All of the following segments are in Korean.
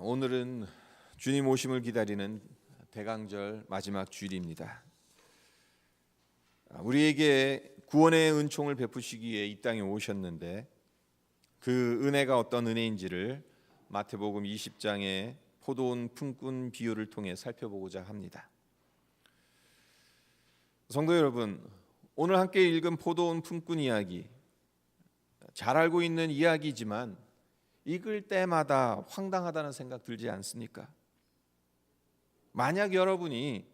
오늘은 주님 오심을 기다리는 대강절 마지막 주일입니다. 우리에게 구원의 은총을 베푸시기 위해 이 땅에 오셨는데 그 은혜가 어떤 은혜인지를 마태복음 20장의 포도원 품꾼 비유를 통해 살펴보고자 합니다. 성도 여러분, 오늘 함께 읽은 포도원 품꾼 이야기, 잘 알고 있는 이야기지만 읽을 때마다 황당하다는 생각 들지 않습니까? 만약 여러분이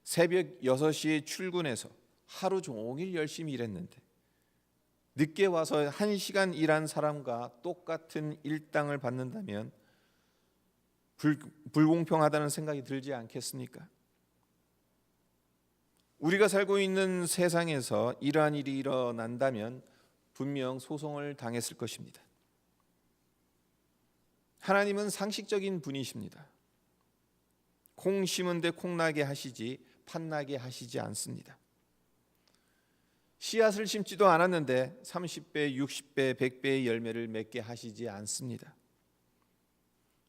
새벽 6시에 출근해서 하루 종일 열심히 일했는데 늦게 와서 1시간 일한 사람과 똑같은 일당을 받는다면 불공평하다는 생각이 들지 않겠습니까? 우리가 살고 있는 세상에서 이러한 일이 일어난다면 분명 소송을 당했을 것입니다. 하나님은 상식적인 분이십니다. 콩 심은 데 콩나게 하시지 팥나게 하시지 않습니다. 씨앗을 심지도 않았는데 30배, 60배, 100배의 열매를 맺게 하시지 않습니다.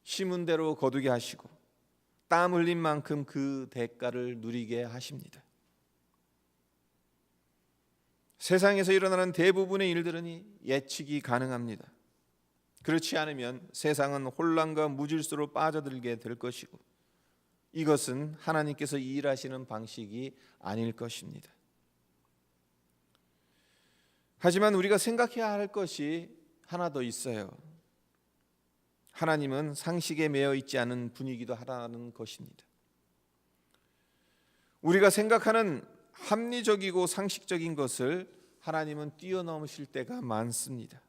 심은 대로 거두게 하시고 땀 흘린 만큼 그 대가를 누리게 하십니다. 세상에서 일어나는 대부분의 일들은 예측이 가능합니다. 그렇지 않으면 세상은 혼란과 무질서로 빠져들게 될 것이고 이것은 하나님께서 일하시는 방식이 아닐 것입니다. 하지만 우리가 생각해야 할 것이 하나 더 있어요. 하나님은 상식에 매여 있지 않은 분이기도 하다는 것입니다. 우리가 생각하는 합리적이고 상식적인 것을 하나님은 뛰어넘으실 때가 많습니다.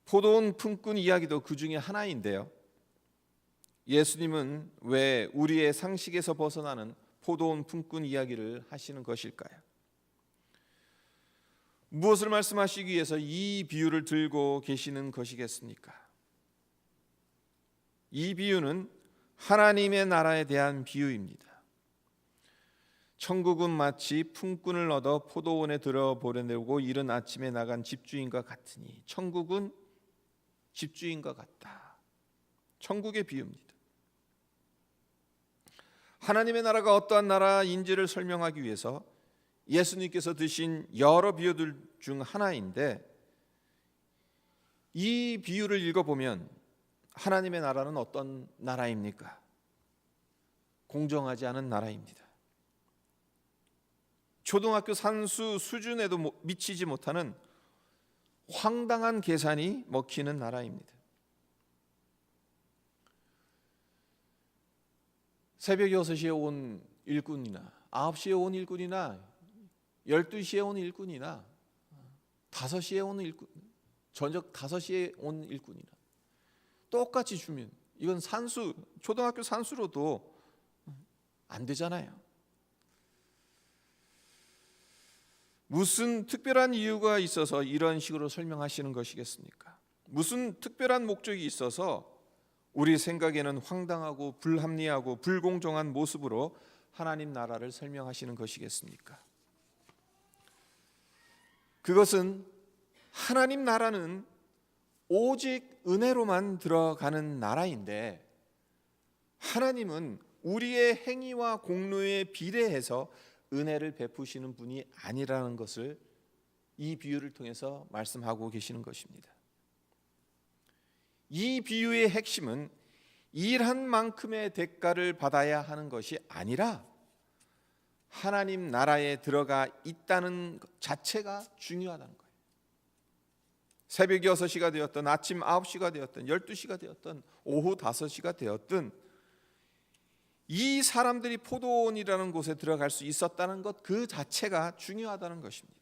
포도원 품꾼 이야기도 그 중에 하나인데요. 예수님은 왜 우리의 상식에서 벗어나는 포도원 품꾼 이야기를 하시는 것일까요? 무엇을 말씀하시기 위해서 이 비유를 들고 계시는 것이겠습니까? 이 비유는 하나님의 나라에 대한 비유입니다. 천국은 마치 품꾼을 얻어 포도원에 들어보내려고 이른 아침에 나간 집주인과 같으니 천국은 집주인과 같다. 천국의 비유입니다. 하나님의 나라가 어떠한 나라인지를 설명하기 위해서 예수님께서 드신 여러 비유들 중 하나인데 이 비유를 읽어보면 하나님의 나라는 어떤 나라입니까? 공정하지 않은 나라입니다. 초등학교 산수 수준에도 미치지 못하는 황당한 계산이 먹히는 나라입니다. 새벽 6시에 온 일꾼이나 9시에 온 일꾼이나 12시에 온 일꾼이나 5시에 온 일꾼, 저녁 5시에 온 일꾼이나 똑같이 주면 이건 산수, 초등학교 산수로도 안 되잖아요. 무슨 특별한 이유가 있어서 이런 식으로 설명하시는 것이겠습니까? 무슨 특별한 목적이 있어서 우리 생각에는 황당하고 불합리하고 불공정한 모습으로 하나님 나라를 설명하시는 것이겠습니까? 그것은 하나님 나라는 오직 은혜로만 들어가는 나라인데 하나님은 우리의 행위와 공로에 비례해서 은혜를 베푸시는 분이 아니라는 것을 이 비유를 통해서 말씀하고 계시는 것입니다. 이 비유의 핵심은 일한 만큼의 대가를 받아야 하는 것이 아니라 하나님 나라에 들어가 있다는 것 자체가 중요하다는 거예요. 새벽 6시가 되었든 아침 9시가 되었든 12시가 되었든 오후 5시가 되었든 이 사람들이 포도원이라는 곳에 들어갈 수 있었다는 것 그 자체가 중요하다는 것입니다.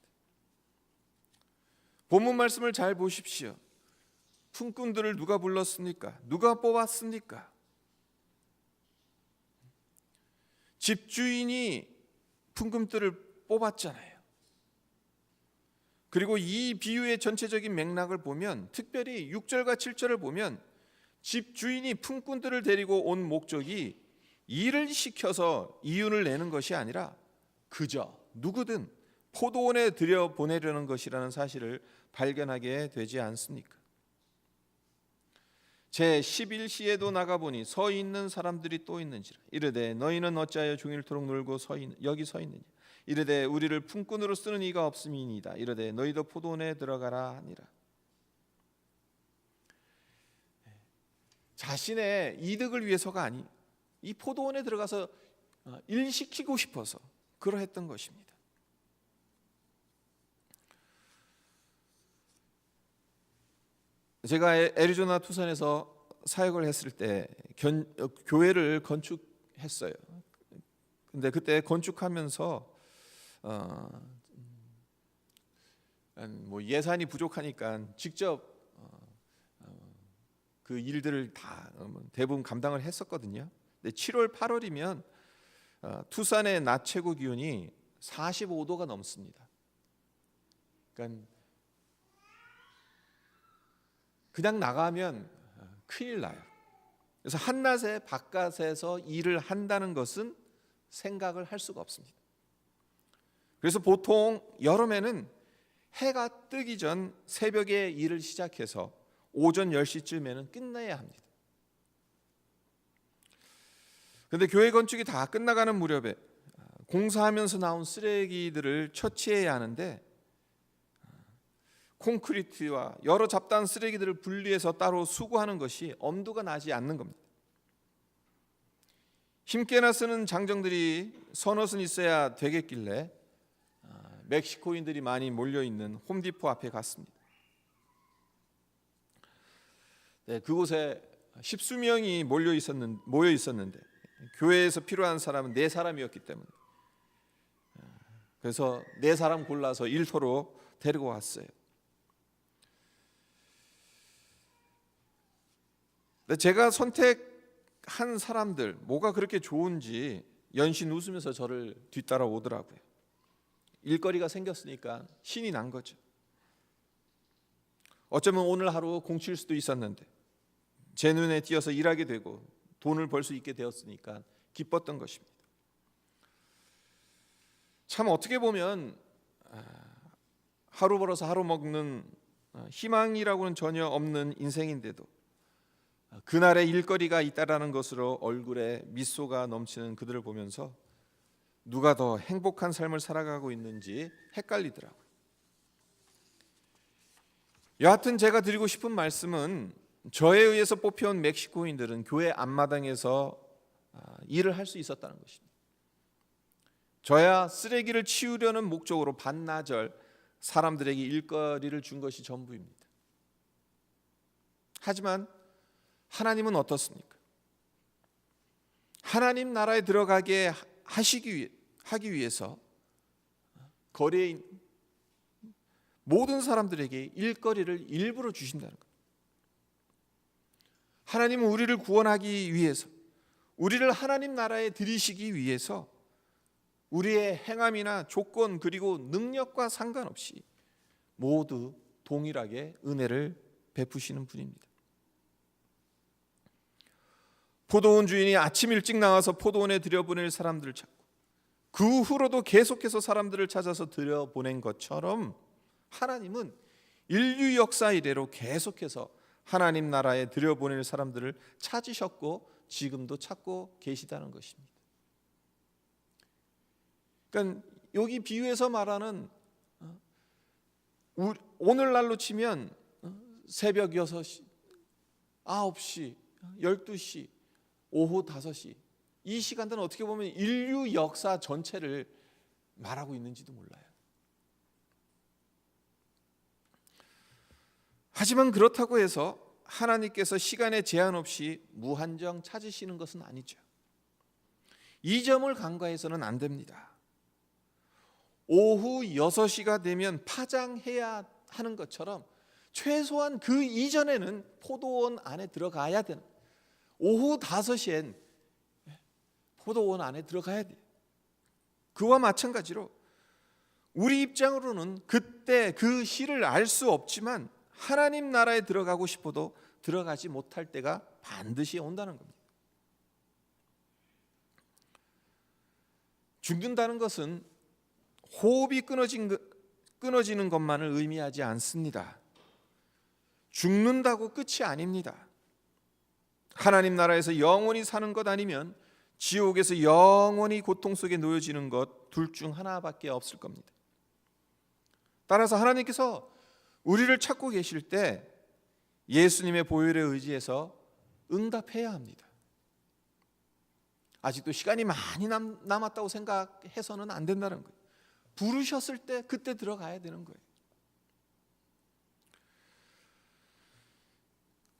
본문 말씀을 잘 보십시오. 품꾼들을 누가 불렀습니까? 누가 뽑았습니까? 집주인이 품꾼들을 뽑았잖아요. 그리고 이 비유의 전체적인 맥락을 보면 특별히 6절과 7절을 보면 집주인이 품꾼들을 데리고 온 목적이 일을 시켜서 이윤을 내는 것이 아니라 그저 누구든 포도원에 들여보내려는 것이라는 사실을 발견하게 되지 않습니까? 제 11시에도 나가보니 서 있는 사람들이 또 있는지라. 이르되 너희는 어찌하여 종일토록 놀고 여기 서 있느냐. 이르되 우리를 품꾼으로 쓰는 이가 없음이니이다. 이르되 너희도 포도원에 들어가라 하니라. 자신의 이득을 위해서가 아니, 이 포도원에 들어가서 일 시키고 싶어서 그러했던 것입니다. 제가 애리조나 투선에서 사역을 했을 때 교회를 건축했어요. 근데 그때 건축하면서 뭐 예산이 부족하니까 직접 그 일들을 다 대부분 감당을 했었거든요. 근데 7월, 8월이면 투산의 낮 최고 기온이 45도가 넘습니다. 그러니까 그냥 나가면 큰일 나요. 그래서 한낮에 바깥에서 일을 한다는 것은 생각을 할 수가 없습니다. 그래서 보통 여름에는 해가 뜨기 전 새벽에 일을 시작해서 오전 10시쯤에는 끝내야 합니다. 그런데 교회 건축이 다 끝나가는 무렵에 공사하면서 나온 쓰레기들을 처치해야 하는데 콘크리트와 여러 잡다한 쓰레기들을 분리해서 따로 수거하는 것이 엄두가 나지 않는 겁니다. 힘께나 쓰는 장정들이 서너은 있어야 되겠길래 멕시코인들이 많이 몰려있는 홈디포 앞에 갔습니다. 네, 그곳에 십수 명이 모여 있었는데 교회에서 필요한 사람은 4사람이었기 때문에 그래서 4사람 골라서 일터로 데리고 왔어요. 제가 선택한 사람들 뭐가 그렇게 좋은지 연신 웃으면서 저를 뒤따라 오더라고요. 일거리가 생겼으니까 신이 난 거죠. 어쩌면 오늘 하루 공칠 수도 있었는데 제 눈에 띄어서 일하게 되고 돈을 벌 수 있게 되었으니까 기뻤던 것입니다. 참 어떻게 보면 하루 벌어서 하루 먹는 희망이라고는 전혀 없는 인생인데도 그날의 일거리가 있다라는 것으로 얼굴에 미소가 넘치는 그들을 보면서 누가 더 행복한 삶을 살아가고 있는지 헷갈리더라고요. 여하튼 제가 드리고 싶은 말씀은 저에 의해서 뽑혀온 멕시코인들은 교회 앞마당에서 일을 할 수 있었다는 것입니다. 저야 쓰레기를 치우려는 목적으로 반나절 사람들에게 일거리를 준 것이 전부입니다. 하지만 하나님은 어떻습니까? 하나님 나라에 들어가게 하기 위해서 거리에 있는 모든 사람들에게 일거리를 일부러 주신다는 것. 하나님은 우리를 구원하기 위해서, 우리를 하나님 나라에 들이시기 위해서 우리의 행함이나 조건 그리고 능력과 상관없이 모두 동일하게 은혜를 베푸시는 분입니다. 포도원 주인이 아침 일찍 나와서 포도원에 들여보낼 사람들을 찾고 그 후로도 계속해서 사람들을 찾아서 들여보낸 것처럼 하나님은 인류 역사 이래로 계속해서 하나님 나라에 들여보낼 사람들을 찾으셨고 지금도 찾고 계시다는 것입니다. 그러니까 여기 비유에서 말하는 오늘날로 치면 새벽 6시, 9시, 12시, 오후 5시 이 시간대는 어떻게 보면 인류 역사 전체를 말하고 있는지도 몰라요. 하지만 그렇다고 해서 하나님께서 시간에 제한 없이 무한정 찾으시는 것은 아니죠. 이 점을 간과해서는 안 됩니다. 오후 6시가 되면 파장해야 하는 것처럼 최소한 그 이전에는 포도원 안에 들어가야 되는, 오후 5시엔 포도원 안에 들어가야 돼요. 그와 마찬가지로 우리 입장으로는 그때 그 시를 알 수 없지만 하나님 나라에 들어가고 싶어도 들어가지 못할 때가 반드시 온다는 겁니다. 죽는다는 것은 호흡이 끊어지는 것만을 의미하지 않습니다. 죽는다고 끝이 아닙니다. 하나님 나라에서 영원히 사는 것 아니면 지옥에서 영원히 고통 속에 놓여지는 것 둘 중 하나밖에 없을 겁니다. 따라서 하나님께서 우리를 찾고 계실 때 예수님의 보혈에 의지해서 응답해야 합니다. 아직도 시간이 많이 남았다고 생각해서는 안 된다는 거예요. 부르셨을 때 그때 들어가야 되는 거예요.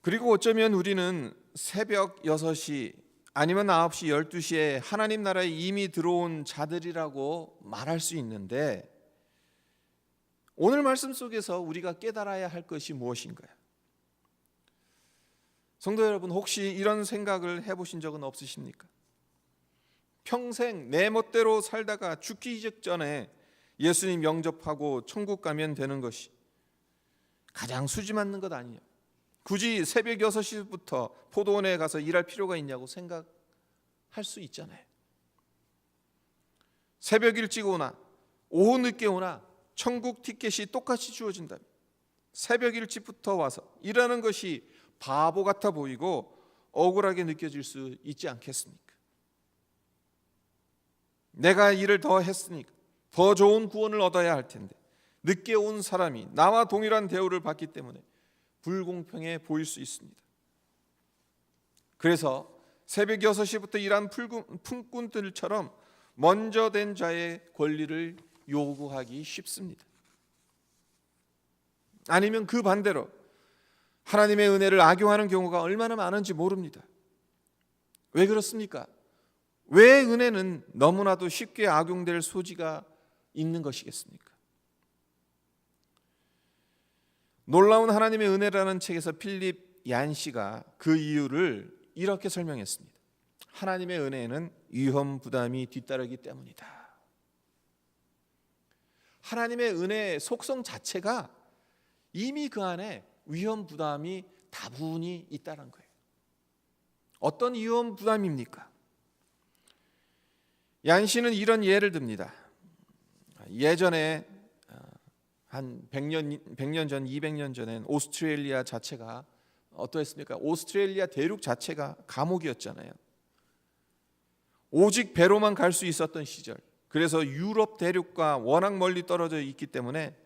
그리고 어쩌면 우리는 새벽 6시 아니면 9시, 12시에 하나님 나라에 이미 들어온 자들이라고 말할 수 있는데, 오늘 말씀 속에서 우리가 깨달아야 할 것이 무엇인가요? 성도 여러분, 혹시 이런 생각을 해보신 적은 없으십니까? 평생 내 멋대로 살다가 죽기 직전에 예수님 영접하고 천국 가면 되는 것이 가장 수지 맞는 것 아니냐? 굳이 새벽 6시부터 포도원에 가서 일할 필요가 있냐고 생각할 수 있잖아요. 새벽 일찍 오나 오후 늦게 오나 천국 티켓이 똑같이 주어진다면 새벽 일찍부터 와서 일하는 것이 바보 같아 보이고 억울하게 느껴질 수 있지 않겠습니까? 내가 일을 더 했으니까 더 좋은 구원을 얻어야 할 텐데 늦게 온 사람이 나와 동일한 대우를 받기 때문에 불공평해 보일 수 있습니다. 그래서 새벽 6시부터 일한 품꾼들처럼 먼저 된 자의 권리를 요구하기 쉽습니다. 아니면 그 반대로 하나님의 은혜를 악용하는 경우가 얼마나 많은지 모릅니다. 왜 그렇습니까? 왜 은혜는 너무나도 쉽게 악용될 소지가 있는 것이겠습니까? 놀라운 하나님의 은혜라는 책에서 필립 얀시가 그 이유를 이렇게 설명했습니다. 하나님의 은혜에는 위험 부담이 뒤따르기 때문이다. 하나님의 은혜의 속성 자체가 이미 그 안에 위험 부담이 다분히 있다는 거예요. 어떤 위험 부담입니까? 얀시는 이런 예를 듭니다. 예전에 한 100년 전, 200년 전엔 오스트레일리아 자체가 어떠했습니까? 오스트레일리아 대륙 자체가 감옥이었잖아요. 오직 배로만 갈 수 있었던 시절. 그래서 유럽 대륙과 워낙 멀리 떨어져 있기 때문에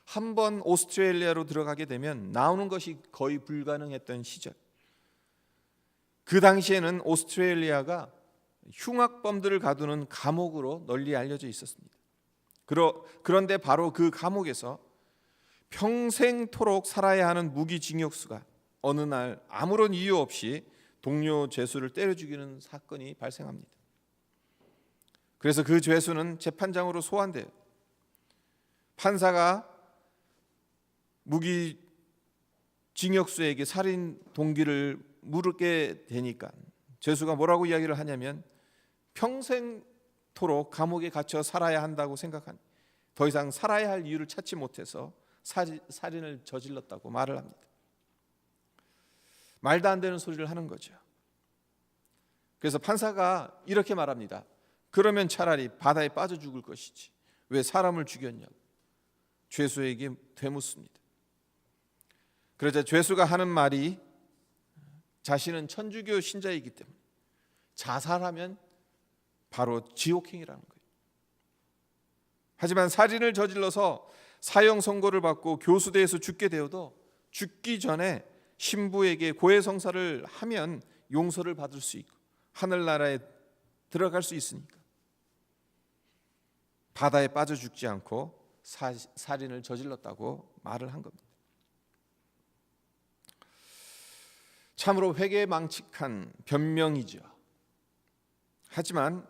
한 번 오스트레일리아로 들어가게 되면 나오는 것이 거의 불가능했던 시절. 그 당시에는 오스트레일리아가 흉악범들을 가두는 감옥으로 널리 알려져 있었습니다. 그런데 바로 그 감옥에서 평생토록 살아야 하는 무기징역수가 어느 날 아무런 이유 없이 동료 죄수를 때려 죽이는 사건이 발생합니다. 그래서 그 죄수는 재판장으로 소환돼요. 판사가 무기징역수에게 살인 동기를 물게 되니까 죄수가 뭐라고 이야기를 하냐면 평생토록 감옥에 갇혀 살아야 한다고 생각한, 더 이상 살아야 할 이유를 찾지 못해서 살인을 저질렀다고 말을 합니다. 말도 안 되는 소리를 하는 거죠. 그래서 판사가 이렇게 말합니다. 그러면 차라리 바다에 빠져 죽을 것이지 왜 사람을 죽였냐고 죄수에게 되묻습니다. 그러자 죄수가 하는 말이 자신은 천주교 신자이기 때문에 자살하면 바로 지옥행이라는 거예요. 하지만 살인을 저질러서 사형 선고를 받고 교수대에서 죽게 되어도 죽기 전에 신부에게 고해성사를 하면 용서를 받을 수 있고 하늘나라에 들어갈 수 있으니까 바다에 빠져 죽지 않고 살인을 저질렀다고 말을 한 겁니다. 참으로 회개망측한 변명이죠. 하지만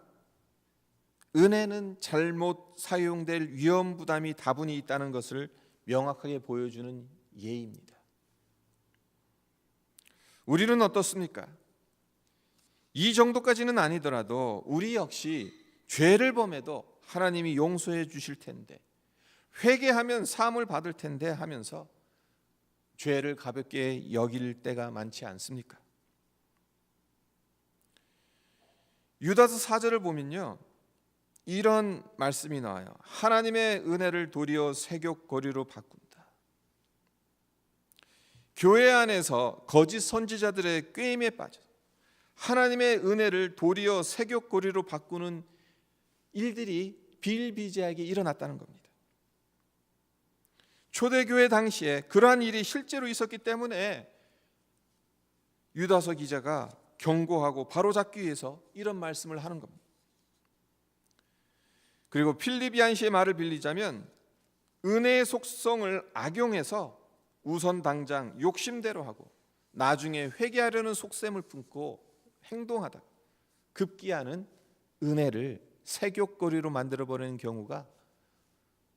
은혜는 잘못 사용될 위험 부담이 다분히 있다는 것을 명확하게 보여주는 예입니다. 우리는 어떻습니까? 이 정도까지는 아니더라도 우리 역시 죄를 범해도 하나님이 용서해 주실 텐데, 회개하면 사함을 받을 텐데 하면서 죄를 가볍게 여길 때가 많지 않습니까? 유다서 4절을 보면요, 이런 말씀이 나와요. 하나님의 은혜를 도리어 세욕거리로 바꾼다. 교회 안에서 거짓 선지자들의 꾀임에 빠져 하나님의 은혜를 도리어 세격거리로 바꾸는 일들이 비일비재하게 일어났다는 겁니다. 초대교회 당시에 그러한 일이 실제로 있었기 때문에 유다서 기자가 경고하고 바로잡기 위해서 이런 말씀을 하는 겁니다. 그리고 필리비안시의 말을 빌리자면 은혜의 속성을 악용해서 우선 당장 욕심대로 하고 나중에 회개하려는 속셈을 품고 행동하다 급기야는 은혜를 세욕거리로 만들어버리는 경우가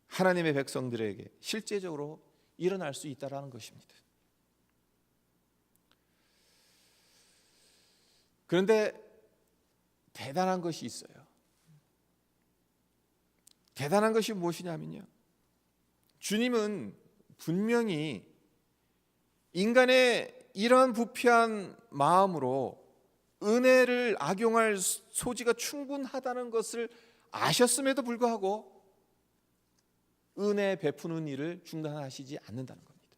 하나님의 백성들에게 실제적으로 일어날 수 있다는 것입니다. 그런데 대단한 것이 있어요. 대단한 것이 무엇이냐면요, 주님은 분명히 인간의 이러한 부패한 마음으로 은혜를 악용할 소지가 충분하다는 것을 아셨음에도 불구하고 은혜 베푸는 일을 중단하시지 않는다는 겁니다.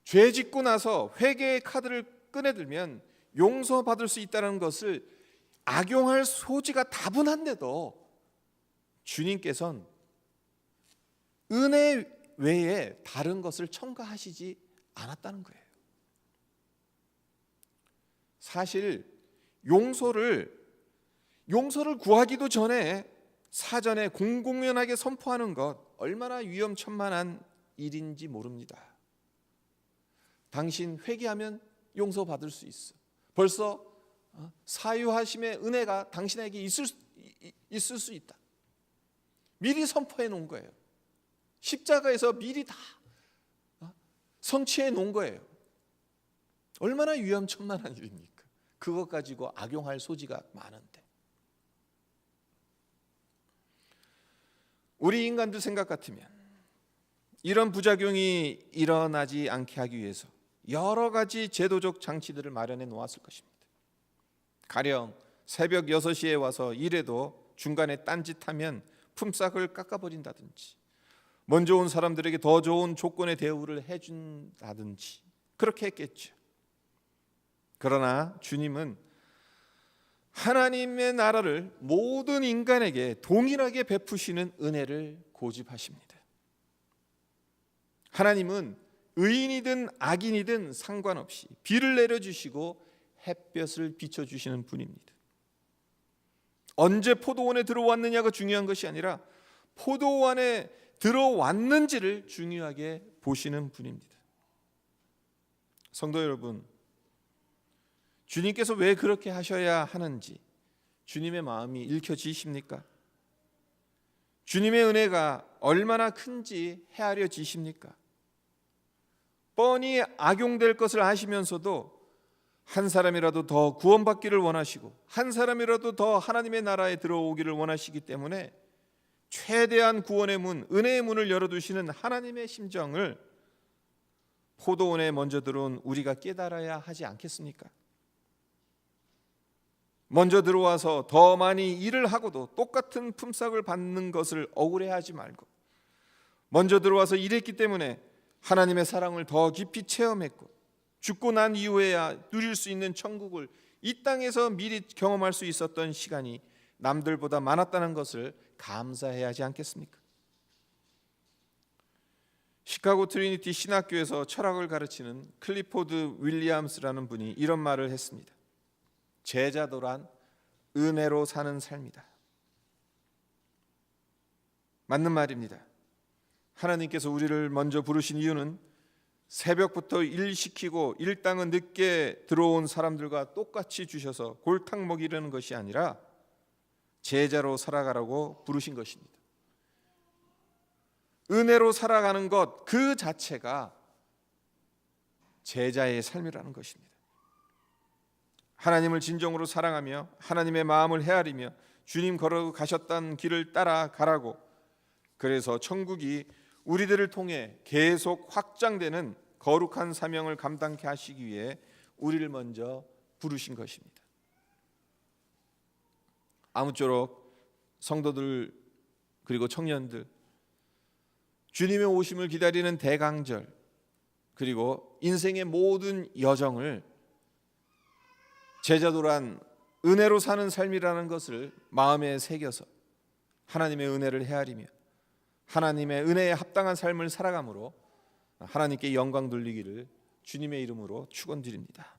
죄 짓고 나서 회개의 카드를 꺼내들면 용서받을 수 있다는 것을 악용할 소지가 다분한데도 주님께서는 은혜 외에 다른 것을 첨가하시지 않았다는 거예요. 사실 용서를 구하기도 전에 사전에 공공연하게 선포하는 것 얼마나 위험천만한 일인지 모릅니다. 당신 회개하면 용서받을 수 있어. 벌써 사유하심의 은혜가 당신에게 있을 수 있다. 미리 선포해 놓은 거예요. 십자가에서 미리 다 성취해 놓은 거예요. 얼마나 위험천만한 일입니까? 그것 가지고 악용할 소지가 많은데. 우리 인간들 생각 같으면 이런 부작용이 일어나지 않게 하기 위해서 여러 가지 제도적 장치들을 마련해 놓았을 것입니다. 가령 새벽 6시에 와서 일해도 중간에 딴짓하면 품삯을 깎아버린다든지, 먼저 온 사람들에게 더 좋은 조건의 대우를 해준다든지 그렇게 했겠죠. 그러나 주님은 하나님의 나라를 모든 인간에게 동일하게 베푸시는 은혜를 고집하십니다. 하나님은 의인이든 악인이든 상관없이 비를 내려주시고 햇볕을 비춰주시는 분입니다. 언제 포도원에 들어왔느냐가 중요한 것이 아니라 포도원에 들어왔는지를 중요하게 보시는 분입니다. 성도 여러분, 주님께서 왜 그렇게 하셔야 하는지 주님의 마음이 읽혀지십니까? 주님의 은혜가 얼마나 큰지 헤아려지십니까? 뻔히 악용될 것을 아시면서도 한 사람이라도 더 구원받기를 원하시고 한 사람이라도 더 하나님의 나라에 들어오기를 원하시기 때문에 최대한 구원의 문, 은혜의 문을 열어두시는 하나님의 심정을 포도원에 먼저 들어온 우리가 깨달아야 하지 않겠습니까? 먼저 들어와서 더 많이 일을 하고도 똑같은 품삯을 받는 것을 억울해하지 말고, 먼저 들어와서 일했기 때문에 하나님의 사랑을 더 깊이 체험했고 죽고 난 이후에야 누릴 수 있는 천국을 이 땅에서 미리 경험할 수 있었던 시간이 남들보다 많았다는 것을 감사해야 하지 않겠습니까? 시카고 트리니티 신학교에서 철학을 가르치는 클리포드 윌리엄스라는 분이 이런 말을 했습니다. 제자도란 은혜로 사는 삶이다. 맞는 말입니다. 하나님께서 우리를 먼저 부르신 이유는 새벽부터 일시키고 일당은 늦게 들어온 사람들과 똑같이 주셔서 골탕 먹이려는 것이 아니라 제자로 살아가라고 부르신 것입니다. 은혜로 살아가는 것 그 자체가 제자의 삶이라는 것입니다. 하나님을 진정으로 사랑하며 하나님의 마음을 헤아리며 주님 걸어가셨던 길을 따라가라고, 그래서 천국이 우리들을 통해 계속 확장되는 거룩한 사명을 감당케 하시기 위해 우리를 먼저 부르신 것입니다. 아무쪼록 성도들 그리고 청년들, 주님의 오심을 기다리는 대강절 그리고 인생의 모든 여정을 제자도란 은혜로 사는 삶이라는 것을 마음에 새겨서 하나님의 은혜를 헤아리며 하나님의 은혜에 합당한 삶을 살아감으로 하나님께 영광 돌리기를 주님의 이름으로 축원드립니다.